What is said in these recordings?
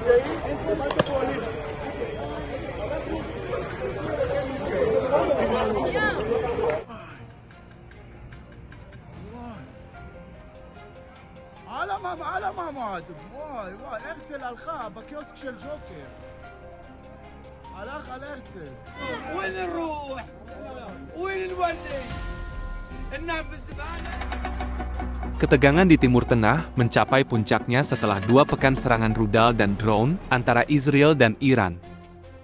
على ما مات واي اغسل الخاء بكيوسك شل جوكر على اغسل وين نروح وين نودي النام في الزباله. Ketegangan di Timur Tengah mencapai puncaknya setelah 2 pekan serangan rudal dan drone antara Israel dan Iran.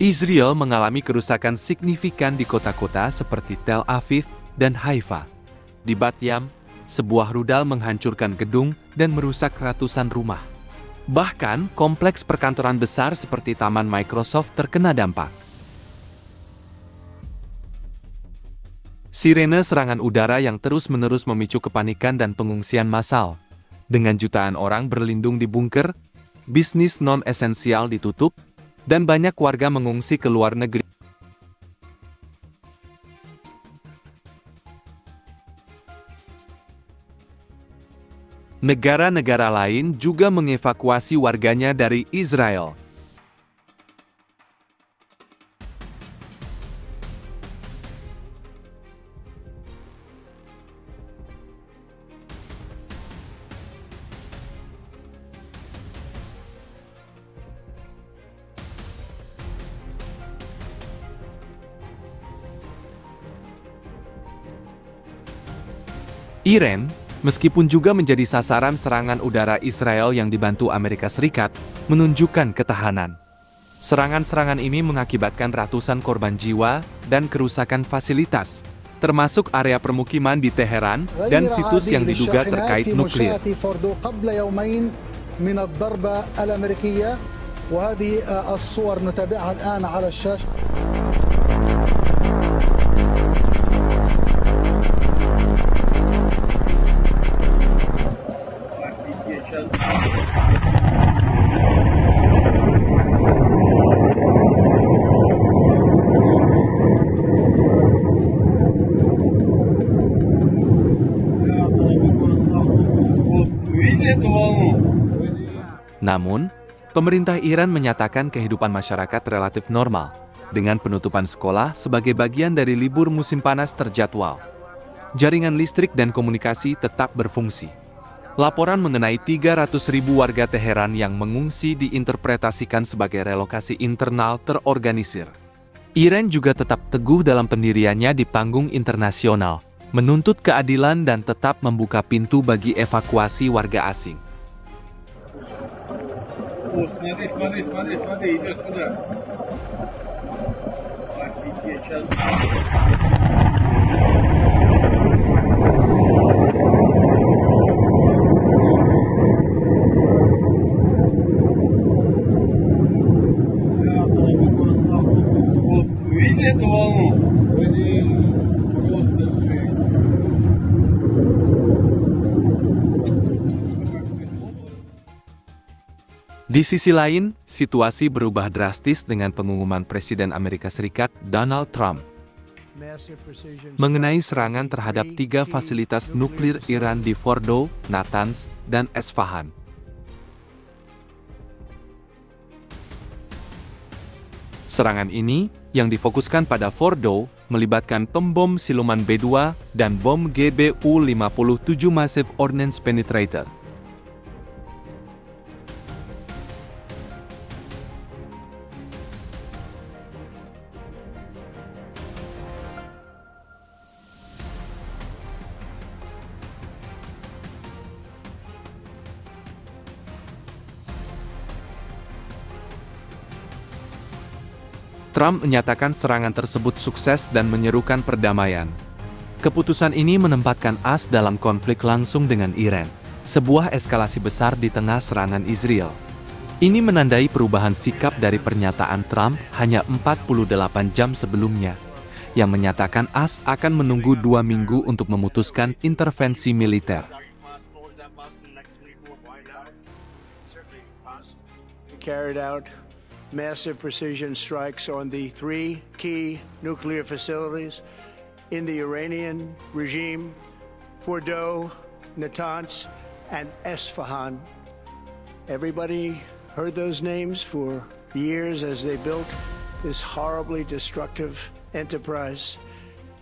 Israel mengalami kerusakan signifikan di kota-kota seperti Tel Aviv dan Haifa. Di Bat Yam, sebuah rudal menghancurkan gedung dan merusak ratusan rumah. Bahkan, kompleks perkantoran besar seperti Taman Microsoft terkena dampak. Sirene serangan udara yang terus-menerus memicu kepanikan dan pengungsian massal. Dengan jutaan orang berlindung di bunker, bisnis non-esensial ditutup, dan banyak warga mengungsi ke luar negeri. Negara-negara lain juga mengevakuasi warganya dari Israel. Iran, meskipun juga menjadi sasaran serangan udara Israel yang dibantu Amerika Serikat, menunjukkan ketahanan. Serangan-serangan ini mengakibatkan ratusan korban jiwa dan kerusakan fasilitas, termasuk area permukiman di Teheran dan situs yang diduga terkait nuklir. Namun, pemerintah Iran menyatakan kehidupan masyarakat relatif normal, dengan penutupan sekolah sebagai bagian dari libur musim panas terjadwal. Jaringan listrik dan komunikasi tetap berfungsi. Laporan mengenai 300.000 warga Teheran yang mengungsi diinterpretasikan sebagai relokasi internal terorganisir. Iran juga tetap teguh dalam pendiriannya di panggung internasional, menuntut keadilan dan tetap membuka pintu bagi evakuasi warga asing. Смотри, идет сюда. Офигеть, Вот, видели эту волну? Просто жесть. Di sisi lain, situasi berubah drastis dengan pengumuman Presiden Amerika Serikat Donald Trump mengenai serangan terhadap 3 fasilitas nuklir Iran di Fordow, Natanz, dan Esfahan. Serangan ini, yang difokuskan pada Fordow, melibatkan pembom siluman B-2 dan bom GBU-57 Massive Ordnance Penetrator. Trump menyatakan serangan tersebut sukses dan menyerukan perdamaian. Keputusan ini menempatkan AS dalam konflik langsung dengan Iran, sebuah eskalasi besar di tengah serangan Israel. Ini menandai perubahan sikap dari pernyataan Trump hanya 48 jam sebelumnya, yang menyatakan AS akan menunggu 2 minggu untuk memutuskan intervensi militer. Massive precision strikes on the 3 key nuclear facilities in the Iranian regime, Fordow, Natanz, and Esfahan. Everybody heard those names for years as they built this horribly destructive enterprise.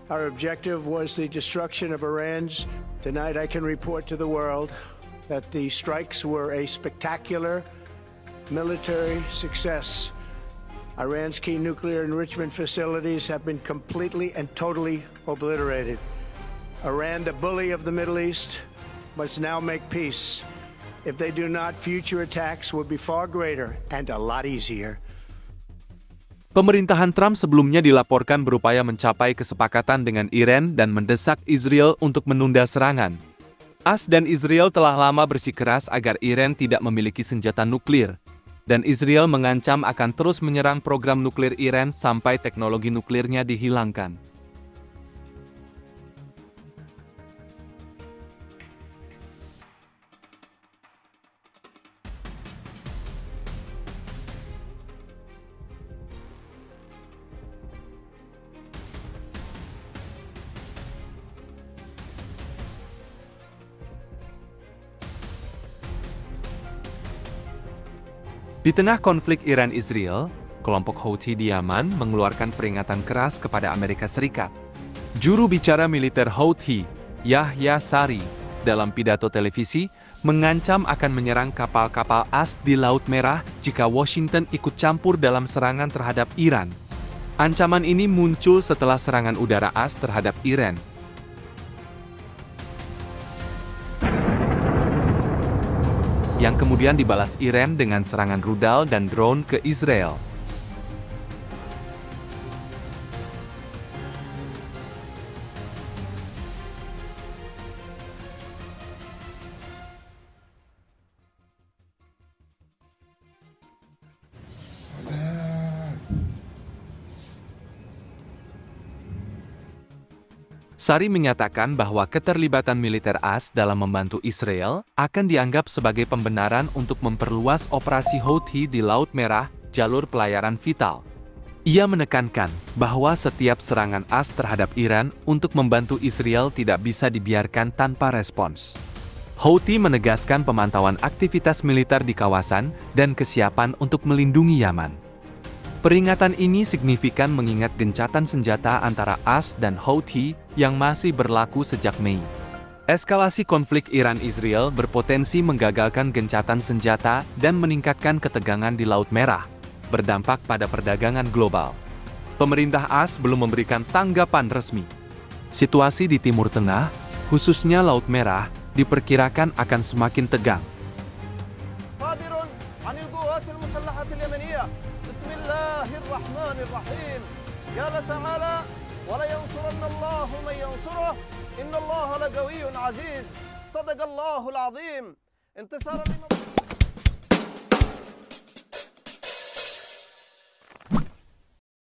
Our objective was the destruction of Iran's. Tonight I can report to the world that the strikes were a spectacular military success. Iran's key nuclear enrichment facilities have been completely and totally obliterated. Iran, the bully of the Middle East, must now make peace. If they do not, future attacks will be far greater and a lot easier. Pemerintahan Trump sebelumnya dilaporkan berupaya mencapai kesepakatan dengan Iran dan mendesak Israel untuk menunda serangan. AS dan Israel telah lama bersikeras agar Iran tidak memiliki senjata nuklir, dan Israel mengancam akan terus menyerang program nuklir Iran sampai teknologi nuklirnya dihilangkan. Di tengah konflik Iran-Israel, kelompok Houthi di Yaman mengeluarkan peringatan keras kepada Amerika Serikat. Juru bicara militer Houthi, Yahya Sari, dalam pidato televisi, mengancam akan menyerang kapal-kapal AS di Laut Merah jika Washington ikut campur dalam serangan terhadap Iran. Ancaman ini muncul setelah serangan udara AS terhadap Iran. Yang kemudian dibalas Iran dengan serangan rudal dan drone ke Israel. Sari menyatakan bahwa keterlibatan militer AS dalam membantu Israel akan dianggap sebagai pembenaran untuk memperluas operasi Houthi di Laut Merah, jalur pelayaran vital. Ia menekankan bahwa setiap serangan AS terhadap Iran untuk membantu Israel tidak bisa dibiarkan tanpa respons. Houthi menegaskan pemantauan aktivitas militer di kawasan dan kesiapan untuk melindungi Yaman. Peringatan ini signifikan mengingat gencatan senjata antara AS dan Houthi yang masih berlaku sejak Mei. Eskalasi konflik Iran-Israel berpotensi menggagalkan gencatan senjata dan meningkatkan ketegangan di Laut Merah, berdampak pada perdagangan global. Pemerintah AS belum memberikan tanggapan resmi. Situasi di Timur Tengah, khususnya Laut Merah, diperkirakan akan semakin tegang. Bismillahirrahmanirrahim. Qala ta'ala wa la yansurannallahu man yansuruh innallaha laqawiyyun aziz. Sadaqallahul azim. Intisaran